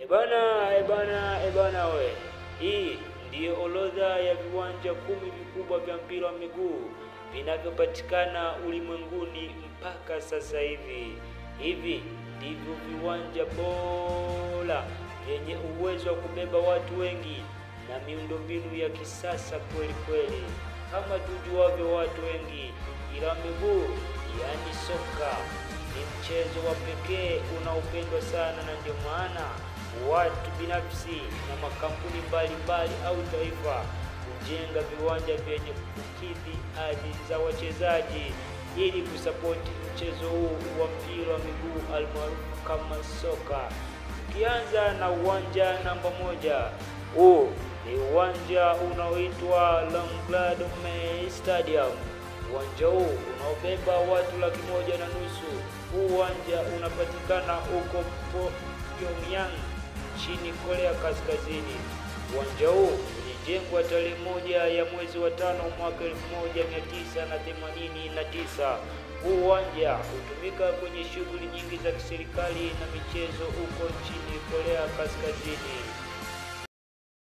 Ebana we. Hii ndiyo orodha ya viwanja 10 vikubwa vya mpira wa miguu vinavyopatikana ulimwenguni mpaka sasa hivi. Hivi ndivyo viwanja bora vyenye uwezo wa kubeba watu wengi na miundombinu ya kisasa kweli kweli. Kama tujuavyo watu wengi, mpira wa miguu yaani soka ni mchezo wa pekee unaopendwa sana, na ndio maana watu binafsi na makampuni mbalimbali au taifa kujenga viwanja vyenye kukidhi hadhi za wachezaji ili kusapoti mchezo huu wa mpira wa miguu almaarufu kama soka. Tukianza na uwanja namba 1. Huu ni uwanja unaoitwa Longlado-May Stadium. Uwanja huu unaobeba watu 1,500,000. Huu uwanja unapatikana huko Pyongyang nchini Korea Kaskazini. Uwanja huu ulijengwa tarehe 1 ya mwezi wa 5 mwaka 1989. Huu uwanja hutumika kwenye shughuli nyingi za kiserikali na michezo huko nchini Korea Kaskazini.